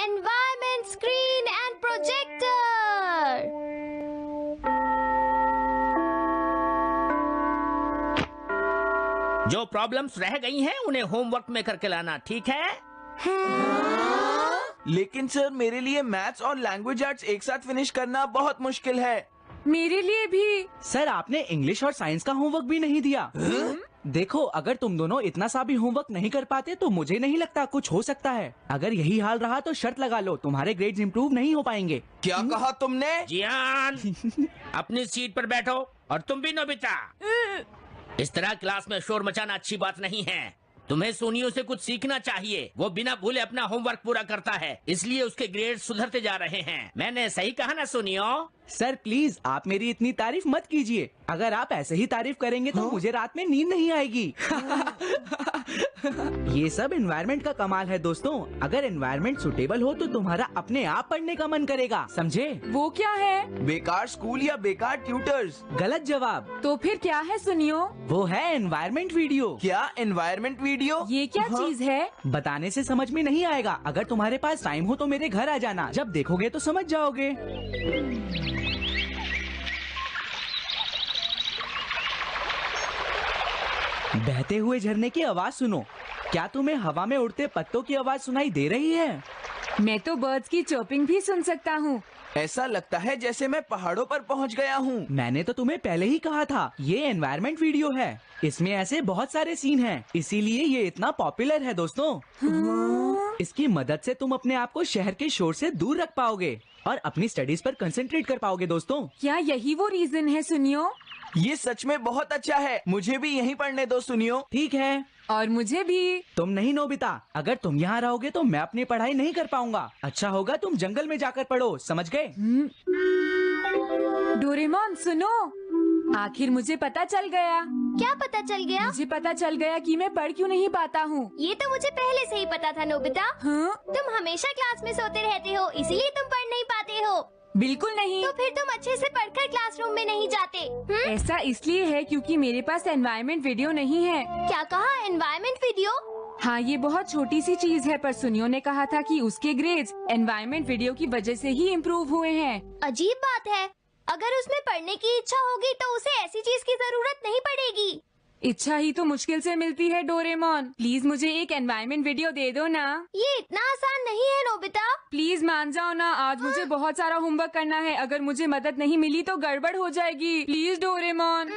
Environment, screen and projector. जो problems रह गई हैं उन्हें होमवर्क में करके लाना, ठीक है? लेकिन सर मेरे लिए मैथ्स और लैंग्वेज आर्ट्स एक साथ फिनिश करना बहुत मुश्किल है। मेरे लिए भी। सर आपने इंग्लिश और साइंस का होमवर्क भी नहीं दिया। देखो अगर तुम दोनों इतना सा भी होमवर्क नहीं कर पाते तो मुझे नहीं लगता कुछ हो सकता है। अगर यही हाल रहा तो शर्त लगा लो तुम्हारे ग्रेड्स इम्प्रूव नहीं हो पाएंगे। क्या कहा तुमने? जियान, अपनी सीट पर बैठो। और तुम भी नोबिता, इस तरह क्लास में शोर मचाना अच्छी बात नहीं है। तुम्हें सोनियो से कुछ सीखना चाहिए। वो बिना भूले अपना होमवर्क पूरा करता है, इसलिए उसके ग्रेड सुधरते जा रहे हैं। मैंने सही कहा ना सोनियो? सर प्लीज आप मेरी इतनी तारीफ मत कीजिए। अगर आप ऐसे ही तारीफ करेंगे तो मुझे रात में नींद नहीं आएगी। ये सब एनवायरनमेंट का कमाल है दोस्तों। अगर एनवायरनमेंट सुटेबल हो तो तुम्हारा अपने आप पढ़ने का मन करेगा, समझे? वो क्या है? बेकार स्कूल या बेकार ट्यूटर्स? गलत जवाब। तो फिर क्या है सुनियो? वो है एनवायरनमेंट वीडियो। क्या एनवायरनमेंट वीडियो? ये क्या चीज है? बताने से समझ में नहीं आएगा। अगर तुम्हारे पास टाइम हो तो मेरे घर आ जाना, जब देखोगे तो समझ जाओगे। बहते हुए झरने की आवाज सुनो। क्या तुम्हें हवा में उड़ते पत्तों की आवाज सुनाई दे रही है? मैं तो बर्ड्स की चर्पिंग भी सुन सकता हूँ। ऐसा लगता है जैसे मैं पहाड़ों पर पहुंच गया हूँ। मैंने तो तुम्हें पहले ही कहा था ये एनवायरनमेंट वीडियो है। इसमें ऐसे बहुत सारे सीन हैं, इसीलिए ये इतना पॉपुलर है दोस्तों। इसकी मदद से तुम अपने आप को शहर के शोर से दूर रख पाओगे और अपनी स्टडीज पर कंसंट्रेट कर पाओगे दोस्तों। क्या यही वो रीजन है सुनियो? ये सच में बहुत अच्छा है। मुझे भी यहीं पढ़ने दो सुनियो। ठीक है। और मुझे भी। तुम नहीं नोबिता, अगर तुम यहाँ रहोगे तो मैं अपनी पढ़ाई नहीं कर पाऊंगा। अच्छा होगा तुम जंगल में जाकर पढ़ो, समझ गए? डोरेमोन सुनो, आखिर मुझे पता चल गया। क्या पता चल गया? मुझे पता चल गया कि मैं पढ़ क्यों नहीं पाता हूँ। ये तो मुझे पहले से ही पता था नोबिता। हाँ? तुम हमेशा क्लास में सोते रहते हो, इसीलिए तुम पढ़ नहीं पाते हो। बिल्कुल नहीं। तो फिर तुम अच्छे से पढ़कर क्लासरूम में नहीं जाते? ऐसा इसलिए है क्योंकि मेरे पास एनवायरनमेंट वीडियो नहीं है। क्या कहा? Environment video? हाँ, ये बहुत छोटी सी चीज है, पर सुनियो ने कहा था कि उसके ग्रेड्स एनवायरनमेंट वीडियो की वजह से ही इम्प्रूव हुए हैं। अजीब बात है। अगर उसमें पढ़ने की इच्छा होगी तो उसे ऐसी चीज की जरूरत नहीं पड़ेगी। इच्छा ही तो मुश्किल से मिलती है डोरेमोन। प्लीज मुझे एक एनवायरनमेंट वीडियो दे दो ना। ये इतना आसान नहीं है नोबिता। प्लीज मान जाओ ना, आज मुझे बहुत सारा होमवर्क करना है। अगर मुझे मदद नहीं मिली तो गड़बड़ हो जाएगी। Please Doraemon.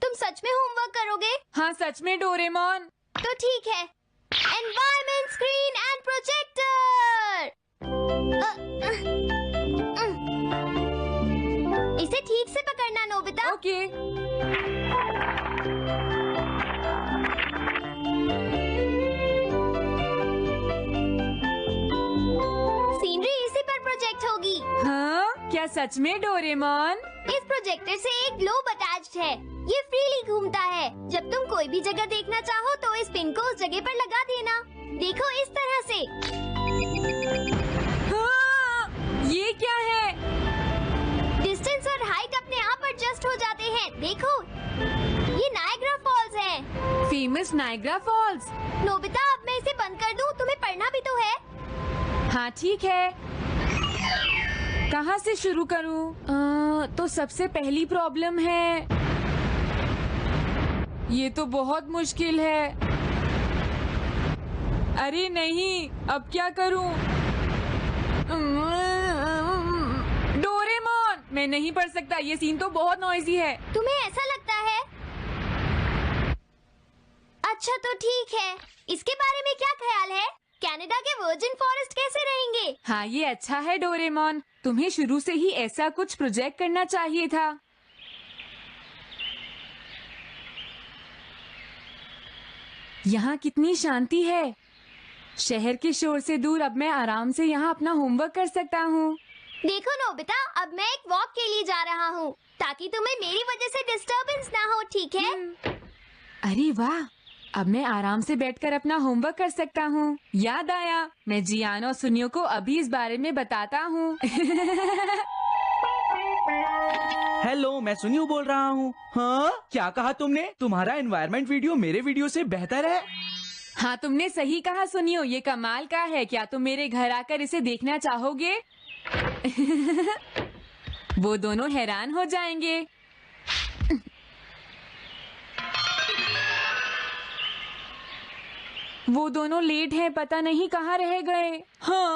तुम सच में होमवर्क करोगे? हाँ सच में डोरेमोन। तो ठीक है। Environment, screen and projector. इसे ठीक से पकड़ना नोबिता। ओके। सीनरी इसी पर प्रोजेक्ट होगी। हाँ क्या सच में डोरेमोन? इस प्रोजेक्टर से एक ग्लोब अटैच्ड है। ये फ्रीली घूमता है। जब तुम कोई भी जगह देखना चाहो तो इस पिन को उस जगह पर लगा देना। देखो इस तरह से। हाँ, ये क्या है? डिस्टेंस और हाइट अपने आप एडजस्ट हो जाते हैं। देखो ये नायग्रा फॉल्स है। Famous Niagara false. नोबिता अब मैं इसे बंद कर दूं? तुम्हें पढ़ना भी तो है। हाँ ठीक है। कहाँ से शुरू करूँ? तो सबसे पहली प्रॉब्लम है, ये तो बहुत मुश्किल है। अरे नहीं, अब क्या करूँ? डोरेमोन, मैं नहीं पढ़ सकता। ये सीन तो बहुत नॉइजी है। तुम्हें ऐसा लगता है? अच्छा तो ठीक है। इसके बारे में क्या ख्याल है? कनाडा के वर्जिन फॉरेस्ट कैसे रहेंगे? हाँ ये अच्छा है डोरेमोन। तुम्हें शुरू से ही ऐसा कुछ प्रोजेक्ट करना चाहिए था। यहाँ कितनी शांति है। शहर के शोर से दूर अब मैं आराम से यहाँ अपना होमवर्क कर सकता हूँ। देखो नोबिता, अब मैं एक वॉक के लिए जा रहा हूँ ताकि तुम्हें मेरी वजह से डिस्टरबेंस ना हो, ठीक है? अरे वाह, अब मैं आराम से बैठकर अपना होमवर्क कर सकता हूँ। याद आया, मैं जियान और सुनियो को अभी इस बारे में बताता हूँ। हेलो, मैं सुनियो बोल रहा हूँ। हाँ क्या कहा तुमने? तुम्हारा एनवायरनमेंट वीडियो मेरे वीडियो से बेहतर है? हाँ, तुमने सही कहा सुनियो, ये कमाल का है। क्या तुम मेरे घर आकर इसे देखना चाहोगे? वो दोनों हैरान हो जाएंगे। वो दोनों लेट हैं, पता नहीं कहाँ रह गए। हाँ,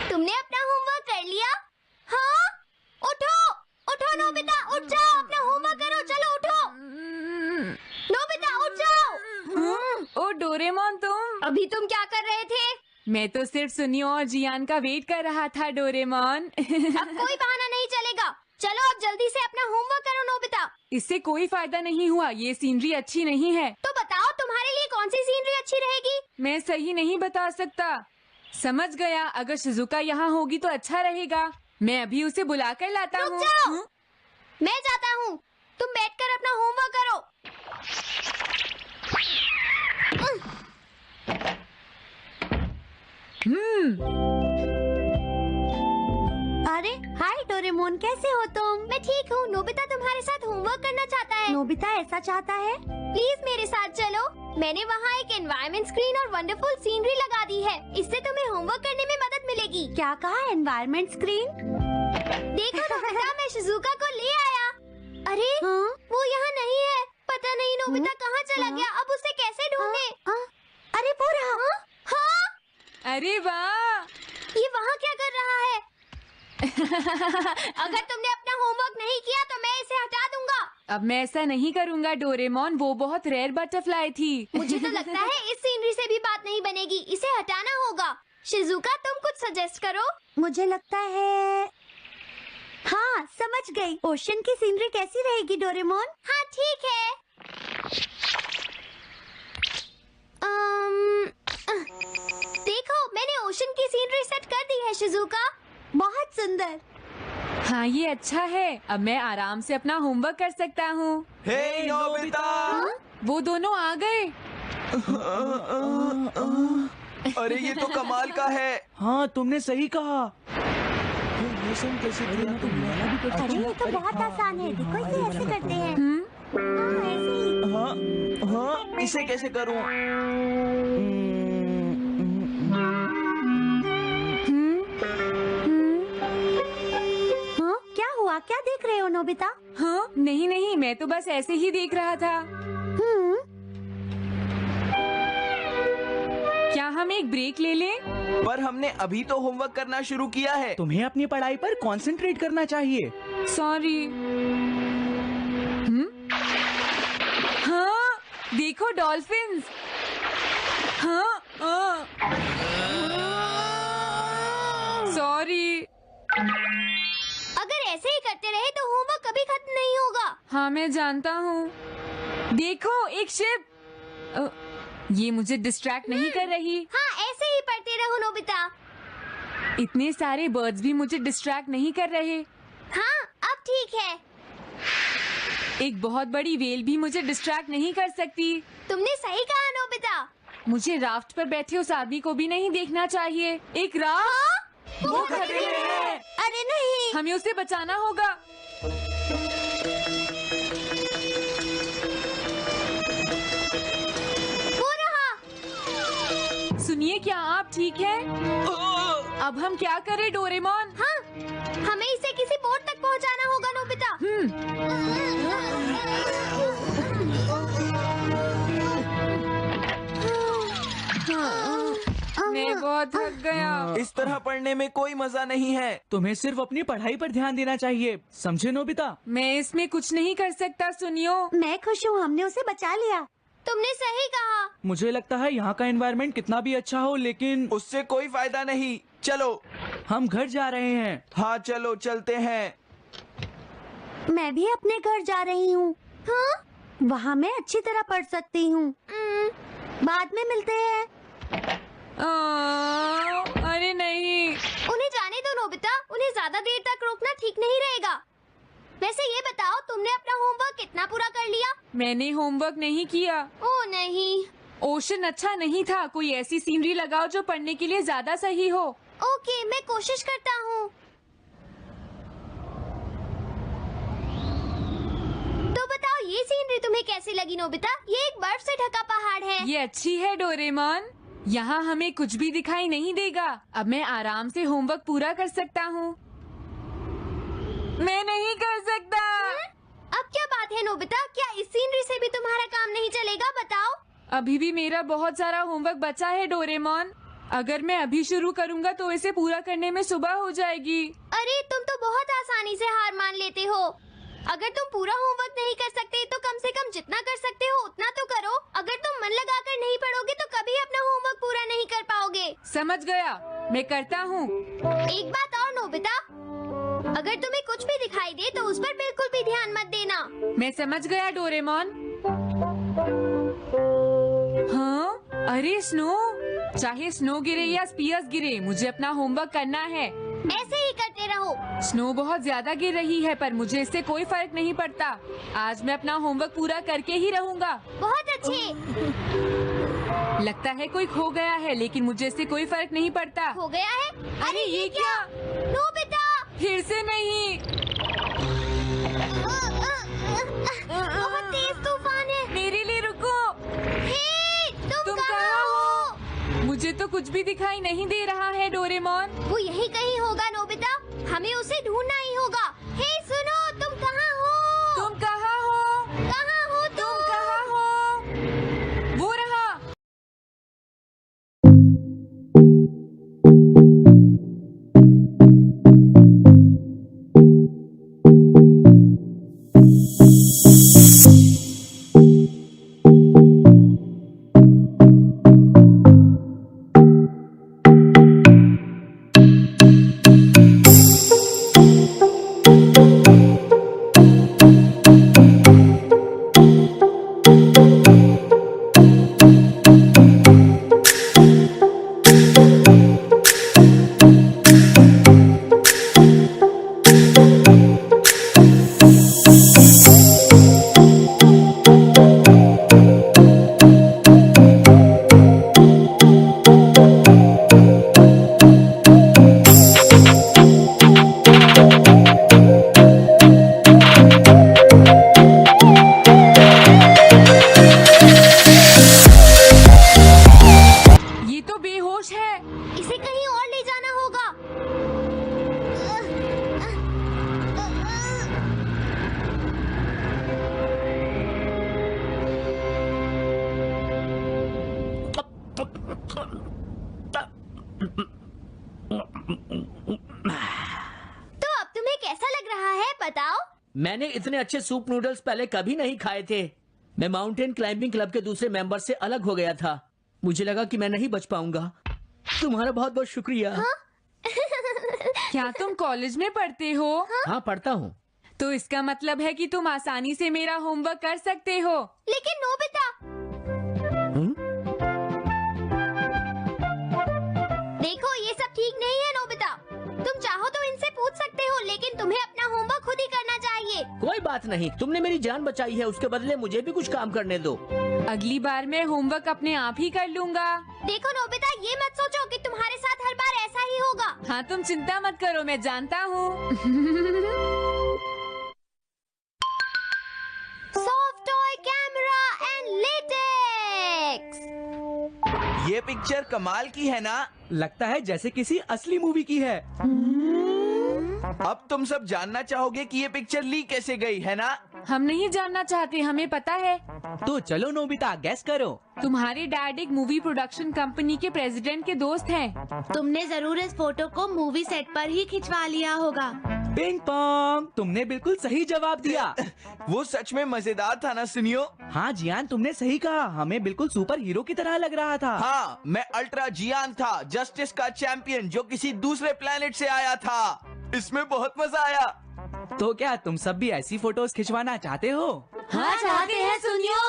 तुमने अपना होमवर्क कर लिया? हाँ, उठो उठो नोबिता, उठ जाओ, अपना होमवर्क करो, चलो उठो। नोबिता उठ जाओ। ओ डोरेमोन, तुम अभी तुम क्या कर रहे थे? मैं तो सिर्फ सुनियो और जियान का वेट कर रहा था डोरेमोन। अब कोई बहाना नहीं चलेगा। चलो अब जल्दी से अपना होमवर्क करो नोबिता। इससे कोई फायदा नहीं हुआ, ये सीनरी अच्छी नहीं है। तो बताओ तुम्हारे लिए कौन सी सीनरी अच्छी रहेगी? मैं सही नहीं बता सकता। समझ गया, अगर शिजुका यहाँ होगी तो अच्छा रहेगा। मैं अभी उसे बुला कर लाता रुक हूँ। जाओ। मैं जाता हूँ, तुम बैठकर अपना होमवर्क करो। अरे हाय डोरेमोन, कैसे हो तुम? मैं ठीक हूँ। नोबिता तुम्हारे साथ होमवर्क करना चाहता है। नोबिता ऐसा चाहता है? प्लीज मेरे साथ चलो। मैंने वहाँ एक एनवायरनमेंट स्क्रीन और वंडरफुल सीनरी लगा दी है। इससे तुम्हें होमवर्क करने में मदद मिलेगी। क्या कहा? Environment screen? देखो नोबिता, मैं शिजुका को ले आया। अरे वो यहाँ नहीं है। पता नहीं नोबिता कहाँ चला गया। अब उसे कैसे ढूंढे? अरे वो रहा। हाँ, अरे वाह! ये वहाँ क्या कर रहा है? अगर तुमने अपना होमवर्क नहीं किया तो मैं इसे हटा दूंगा। अब मैं ऐसा नहीं करूँगा डोरेमोन, वो बहुत रेयर बटरफ्लाई थी। मुझे तो लगता है इस सीनरी से भी बात नहीं बनेगी। इसे हटाना होगा। शिजुका, तुम कुछ सजेस्ट करो। मुझे लगता है, हाँ समझ गई। ओशन की सीनरी कैसी रहेगी डोरेमोन? हाँ ठीक है। देखो, मैंने ओशन की सीनरी सेट कर दी है शिजुका। बहुत सुंदर। हाँ, ये अच्छा है। अब मैं आराम से अपना होमवर्क कर सकता हूँ। हे नोबिता! वो दोनों आ गए। अरे ये तो कमाल का है। हाँ, तुमने सही कहा। ये सब कैसे किया तुमने? अरे ये तो बहुत आसान है। देखो इसे ऐसे करते हैं। हाँ, ऐसे ही। हाँ हाँ, इसे कैसे करूं? हाँ, क्या हुआ? क्या देख रहे हो नोबिता? हाँ, नहीं नहीं, मैं तो बस ऐसे ही देख रहा था। क्या हम एक ब्रेक ले लें? पर हमने अभी तो होमवर्क करना शुरू किया है। तुम्हें अपनी पढ़ाई पर कंसंट्रेट करना चाहिए। सॉरी। हाँ, देखो डॉल्फिन्स। हाँ, सॉरी। अगर ऐसे ही करते रहे तो होमवर्क कभी खत्म नहीं होगा। हाँ, मैं जानता हूँ। देखो, एक शिप। ये मुझे डिस्ट्रैक्ट नहीं कर रही। हाँ, ऐसे ही पढ़ते रहो नोबिता। इतने सारे बर्ड्स भी मुझे डिस्ट्रैक्ट नहीं कर रहे। हाँ, अब ठीक है। एक बहुत बड़ी वेल भी मुझे डिस्ट्रैक्ट नहीं कर सकती। तुमने सही कहा नोबिता। मुझे राफ्ट पर बैठे उस आदमी को भी नहीं देखना चाहिए। एक राफ्ट, वो खतरे में है। अरे नहीं। हमें उसे बचाना होगा। वो रहा। सुनिए, क्या आप ठीक हैं? अब हम क्या करें डोरेमोन? हाँ, हमें इसे किसी बोट तक पहुंचाना होगा नोबिता। मैं बहुत थक गया। इस तरह पढ़ने में कोई मजा नहीं है। तुम्हें सिर्फ अपनी पढ़ाई पर ध्यान देना चाहिए, समझे नोबिता? मैं इसमें कुछ नहीं कर सकता सुनियो। मैं खुश हूँ, हमने उसे बचा लिया। तुमने सही कहा। मुझे लगता है यहाँ का एनवायरनमेंट कितना भी अच्छा हो, लेकिन उससे कोई फायदा नहीं। चलो। हम घर जा रहे हैं। हाँ चलो चलते हैं। मैं भी अपने घर जा रही हूँ। हाँ? वहाँ मैं अच्छी तरह पढ़ सकती हूँ। बाद में मिलते हैं। अरे नहीं। उन्हें जाने दो नोबिता, उन्हें ज्यादा देर तक रोकना ठीक नहीं रहेगा। वैसे ये बताओ, तुमने अपना होमवर्क कितना पूरा कर लिया? मैंने होमवर्क नहीं किया। ओह नहीं। ओशन अच्छा नहीं था। कोई ऐसी सीनरी लगाओ जो पढ़ने के लिए ज्यादा सही हो। ओके, मैं कोशिश करता हूँ। तो बताओ ये सीनरी तुम्हें कैसी लगी नोबिता? ये एक बर्फ से ढका पहाड़ है। ये अच्छी है डोरेमोन। यहाँ हमें कुछ भी दिखाई नहीं देगा। अब मैं आराम से होमवर्क पूरा कर सकता हूँ। मैं नहीं कर सकता। अब क्या बात है नोबिता? क्या इस सीनरी से भी तुम्हारा काम नहीं चलेगा? बताओ। अभी भी मेरा बहुत सारा होमवर्क बचा है डोरेमोन। अगर मैं अभी शुरू करूँगा तो इसे पूरा करने में सुबह हो जाएगी। अरे तुम तो बहुत आसानी से हार मान लेते हो। अगर तुम पूरा होमवर्क नहीं कर सकते तो कम से कम जितना कर सकते हो उतना तो करो। अगर तुम मन लगाकर नहीं पढ़ोगे तो कभी अपना होमवर्क पूरा नहीं कर पाओगे। समझ गया, मैं करता हूँ। एक बात और नोबिता, अगर तुम्हें कुछ भी दिखाई दे तो उस पर बिल्कुल भी ध्यान मत देना। मैं समझ गया डोरेमोन। हाँ, अरे स्नो, चाहे स्नो गिरे या स्पीयर्स गिरे, मुझे अपना होमवर्क करना है। ऐसे ही करते रहो। स्नो बहुत ज्यादा गिर रही है पर मुझे इससे कोई फर्क नहीं पड़ता। आज मैं अपना होमवर्क पूरा करके ही रहूँगा। बहुत अच्छे। लगता है कोई खो गया है लेकिन मुझे इससे कोई फर्क नहीं पड़ता। हो गया है? अरे ये क्या? नोबिता! फिर से नहीं। बहुत तेज तूफान है। मेरे लिए रुको। हे, तुम कहाँ कहाँ हो? मुझे तो कुछ भी दिखाई नहीं दे रहा है डोरेमोन। वो यहीं कहीं होगा नोबिता। हमें उसे ढूंढना ही होगा। हे सुनो, तुम कहाँ हो? तुम कहाँ हो? कहाँ हो तुम तुम? कहाँ हो? वो रहा। इसे कहीं और ले जाना होगा। तो अब तुम्हें कैसा लग रहा है बताओ? मैंने इतने अच्छे सूप नूडल्स पहले कभी नहीं खाए थे। मैं माउंटेन क्लाइंबिंग क्लब के दूसरे मेंबर से अलग हो गया था। मुझे लगा कि मैं नहीं बच पाऊंगा। तुम्हारा बहुत बहुत शुक्रिया। क्या तुम कॉलेज में पढ़ते हो? हाँ पढ़ता हूँ। तो इसका मतलब है कि तुम आसानी से मेरा होमवर्क कर सकते हो। लेकिन नोबिता, देखो ये सब ठीक नहीं है नोबिता। तुम चाहो तो इनसे पूछ सकते हो, लेकिन तुम्हें अपना होमवर्क खुद ही करना चाहिए। कोई बात नहीं, तुमने मेरी जान बचाई है, उसके बदले मुझे भी कुछ काम करने दो। अगली बार मैं होमवर्क अपने आप ही कर लूँगा। देखो नोबिता, ये मत सोचो कि तुम्हारे साथ हर बार ऐसा ही होगा। हाँ तुम चिंता मत करो, मैं जानता हूँ। Soft toy camera and latex. ये पिक्चर कमाल की है ना? लगता है जैसे किसी असली मूवी की है। अब तुम सब जानना चाहोगे कि ये पिक्चर ली कैसे गई, है ना? हम नहीं जानना चाहते, हमें पता है। तो चलो नोबिता, गैस करो। तुम्हारे डैड एक मूवी प्रोडक्शन कंपनी के प्रेसिडेंट के दोस्त हैं। तुमने जरूर इस फोटो को मूवी सेट पर ही खिंचवा लिया होगा। पिंग पोंग, तुमने बिल्कुल सही जवाब दिया। वो सच में मजेदार था ना सुनियो? हाँ जियान, तुमने सही कहा। हमें बिल्कुल सुपर हीरो की तरह लग रहा था। हाँ, मैं अल्ट्रा जियान था, जस्टिस का चैंपियन जो किसी दूसरे प्लेनेट से आया था। इसमें बहुत मजा आया। तो क्या तुम सब भी ऐसी फोटोज खिंचवाना चाहते हो? हाँ चाहते हैं सुनियो।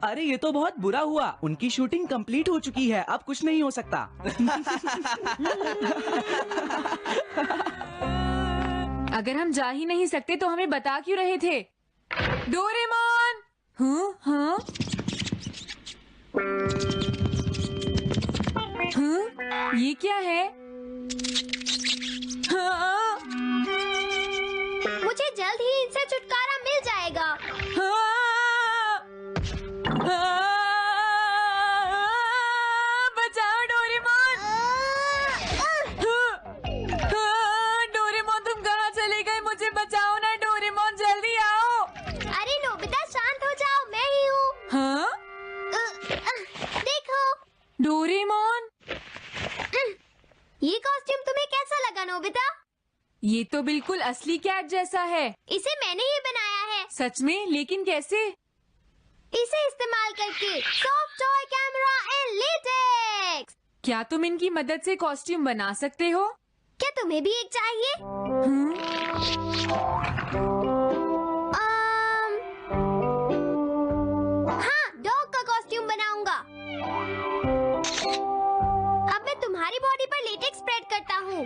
अरे ये तो बहुत बुरा हुआ। उनकी शूटिंग कंप्लीट हो चुकी है, अब कुछ नहीं हो सकता। अगर हम जा ही नहीं सकते तो हमें बता क्यों रहे थे? डोरेमोन! हाँ हाँ हाँ, ये क्या है? हाँ, मुझे जल्द ही इनसे छुटकारा मिल जाएगा। हाँ, डोरेमोन, ये कॉस्ट्यूम तुम्हें कैसा लगा नोबिता? ये तो बिल्कुल असली कैट जैसा है। इसे मैंने ही बनाया है। सच में? लेकिन कैसे? इसे इस्तेमाल करके soft toy camera and latex. क्या तुम इनकी मदद से कॉस्ट्यूम बना सकते हो? क्या तुम्हें भी एक चाहिए? हाँ, डॉग का कॉस्ट्यूम बनाऊंगा। अब मैं तुम्हारी बॉडी पर लेटेक्स स्प्रेड करता हूँ।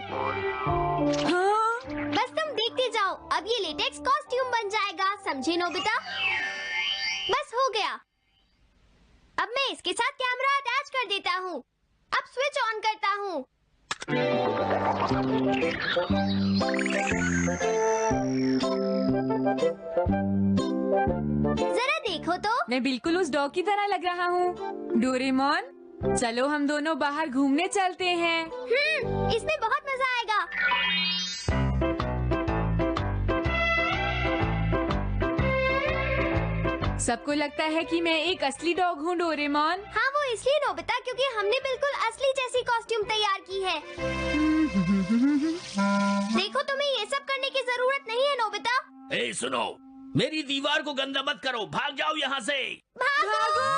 हाँ? बस तुम देखते जाओ, अब ये लेटेक्स कॉस्ट्यूम बन जाएगा, समझे नोबिता? बस हो गया। अब मैं इसके साथ कैमरा अटैच कर देता हूँ। अब स्विच ऑन करता हूँ। जरा देखो तो। मैं बिल्कुल उस डॉग की तरह लग रहा हूँ। डोरेमोन, चलो हम दोनों बाहर घूमने चलते हैं। इसमें बहुत मजा आएगा। सबको लगता है कि मैं एक असली डॉग हूँ डोरेमोन। हाँ, वो इसलिए नोबिता क्योंकि हमने बिल्कुल असली जैसी कॉस्ट्यूम तैयार की है। देखो, तुम्हें ये सब करने की जरूरत नहीं है नोबिता। ए सुनो, मेरी दीवार को गंदा मत करो, भाग जाओ यहाँ से। भागो!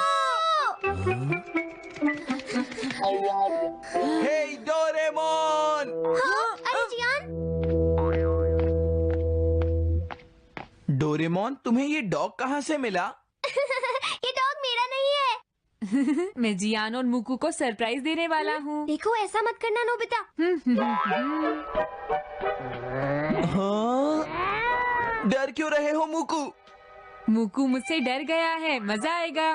हे डोरेमोन! हाँ, अरे जियान, डोरेमोन, तुम्हें ये डॉग कहाँ से मिला? ये डॉग मेरा नहीं है। मैं जियान और मुकू को सरप्राइज देने वाला हूँ। देखो, ऐसा मत करना नोबिता। हाँ? डर क्यों रहे हो मुकू? मुकू मुझसे डर गया है, मजा आएगा।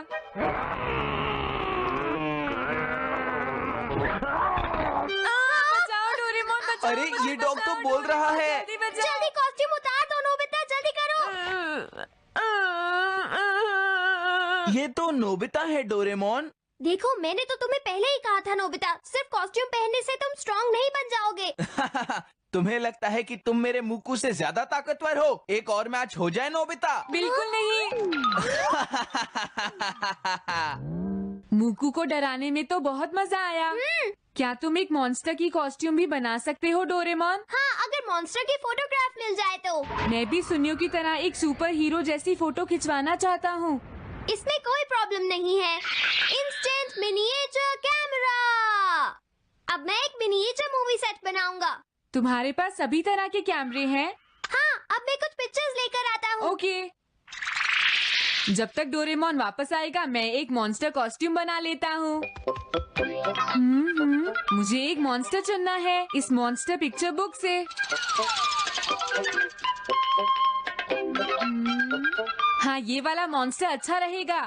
बचाओ डोरेमोन, बचाओ। अरे, ये डॉग तो बोल रहा है। जल्दी बचाओ। जल्दी कॉस्ट्यूम उतार दो नोबिता, जल्दी करो। ये तो नोबिता है डोरेमोन। देखो, मैंने तो तुम्हें पहले ही कहा था नोबिता, सिर्फ कॉस्ट्यूम पहनने से तुम स्ट्रॉन्ग नहीं बन जाओगे। तुम्हें लगता है कि तुम मेरे मुकू से ज्यादा ताकतवर हो? एक और मैच हो जाए नोबिता। बिल्कुल नहीं। मुकू को डराने में तो बहुत मजा आया। क्या तुम एक मॉन्स्टर की कॉस्ट्यूम भी बना सकते हो डोरेमोन? हाँ, अगर मॉन्स्टर की फोटोग्राफ मिल जाए तो। मैं भी सुनियो की तरह एक सुपर हीरो जैसी फोटो खिंचवाना चाहता हूँ। इसमें कोई प्रॉब्लम नहीं है। Instant miniature camera. अब मैं एक मिनिएचर मूवी सेट बनाऊंगा। तुम्हारे पास सभी तरह के कैमरे हैं? हाँ, अब मैं कुछ पिक्चर्स लेकर आता हूँ। ओके। जब तक डोरेमोन वापस आएगा, मैं एक मॉन्स्टर कॉस्ट्यूम बना लेता हूँ। मुझे एक मॉन्स्टर चुनना है इस मॉन्स्टर पिक्चर बुक से। हाँ, ये वाला मॉन्स्टर अच्छा रहेगा।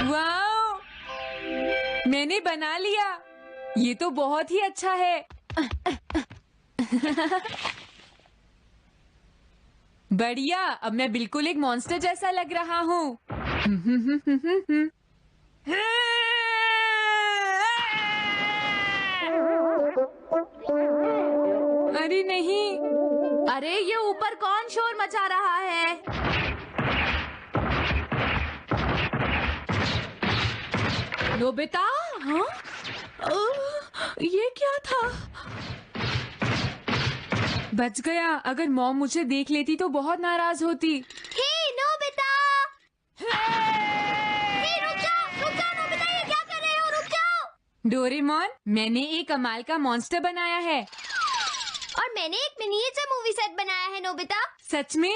वाओ! मैंने बना लिया। ये तो बहुत ही अच्छा है। बढ़िया, अब मैं बिल्कुल एक मॉन्स्टर जैसा लग रहा हूँ। अरे नहीं! अरे, ये ऊपर कौन शोर मचा रहा है? नोबिता? हाँ? ये क्या था? बच गया। अगर मॉम मुझे देख लेती तो बहुत नाराज होती। हे नोबिता! हे, रुक जाओ नोबिता, ये क्या कर रहे हो? रुक जाओ। डोरेमोन, मैंने एक कमाल का मॉन्स्टर बनाया है। और मैंने एक मिनिएचर मूवी सेट बनाया है नोबिता। सच में?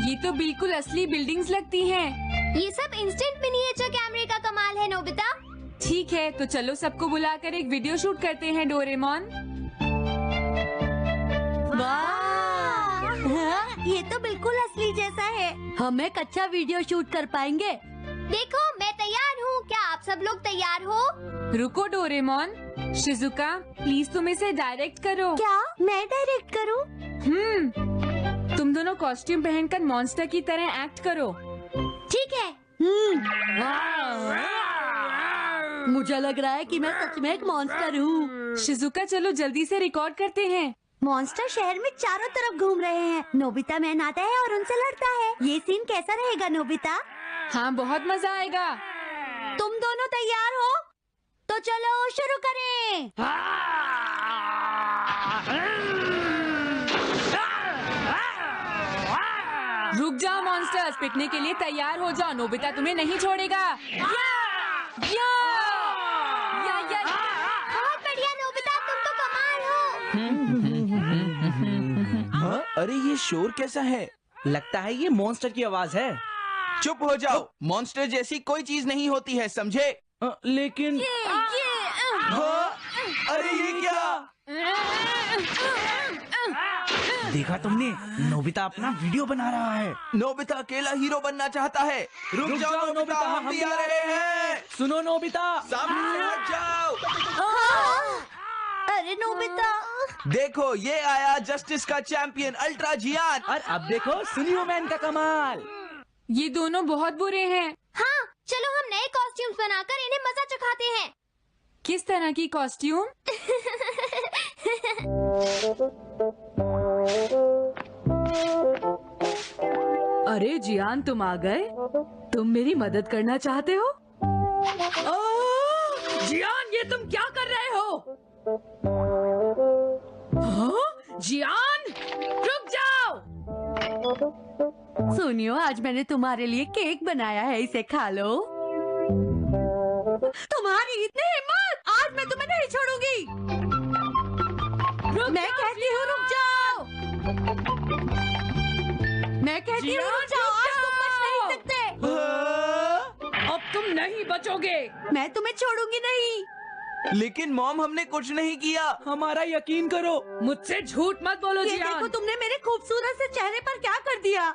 ये तो बिल्कुल असली बिल्डिंग्स लगती हैं। ये सब इंस्टेंट मिनिएचर कैमरे का कमाल है नोबिता। ठीक है, तो चलो सबको बुलाकर एक वीडियो शूट करते हैं डोरेमोन। वाह! ये तो बिल्कुल असली जैसा है। हम एक अच्छा वीडियो शूट कर पाएंगे। देखो, मैं तैयार हूँ। क्या आप सब लोग तैयार हो? रुको डोरेमोन। शिजुका, प्लीज तुम इसे डायरेक्ट करो। क्या मैं डायरेक्ट करूँ? तुम दोनों कॉस्ट्यूम पहनकर मॉन्स्टर की तरह एक्ट करो। ठीक है। मुझे लग रहा है कि मैं सच में एक मॉन्स्टर हूँ। शिजुका चलो जल्दी से रिकॉर्ड करते हैं। मॉन्स्टर शहर में चारों तरफ घूम रहे हैं। नोबिता मैन आता है और उनसे लड़ता है। ये सीन कैसा रहेगा नोबिता? हाँ बहुत मजा आएगा। तुम दोनों तैयार हो? तो चलो शुरू करें। रुक जाओ मॉन्स्टर्स, पिटने के लिए तैयार हो जाओ। नोबिता तुम्हें नहीं छोड़ेगा। या! बहुत बढ़िया नोबिता, तुम तो कमाल हो। हाँ? अरे ये शोर कैसा है? लगता है ये मॉन्स्टर की आवाज है। चुप हो जाओ, मॉन्स्टर जैसी कोई चीज नहीं होती है, समझे? लेकिन हाँ? अरे ये क्या? देखा तुमने, नोबिता अपना वीडियो बना रहा है। नोबिता अकेला हीरो बनना चाहता है। रुक जाओ नोबिता, हम भी आ रहे हैं। सुनो नोबिता, सामने से हट जाओ। अरे नोबिता, देखो ये आया जस्टिस का चैंपियन अल्ट्रा जियान। और अब देखो सुनियो मैन का कमाल। ये दोनों बहुत बुरे हैं। हाँ चलो हम नए कॉस्ट्यूम्स बनाकर इन्हें मजा चखाते हैं। किस तरह की कॉस्ट्यूम? अरे जियान, तुम आ गए? तुम मेरी मदद करना चाहते हो? जियान, ये तुम क्या कर रहे हो? हाँ? जियान, रुक जाओ। सुनियो, आज मैंने तुम्हारे लिए केक बनाया है, इसे खा लो। तुम्हारी इतनी हिम्मत! आज मैं तुम्हें नहीं छोड़ूंगी। मैं कहती हूँ रुक जाओ। मैं कहती हूँ रुक जाओ, आज तुम बच नहीं सकते। अब तुम नहीं बचोगे। मैं तुम्हें छोड़ूंगी नहीं। लेकिन मॉम, हमने कुछ नहीं किया। हमारा यकीन करो। मुझसे झूठ मत बोलो ये जियान। देखो तुमने मेरे खूबसूरत से चेहरे पर क्या कर दिया।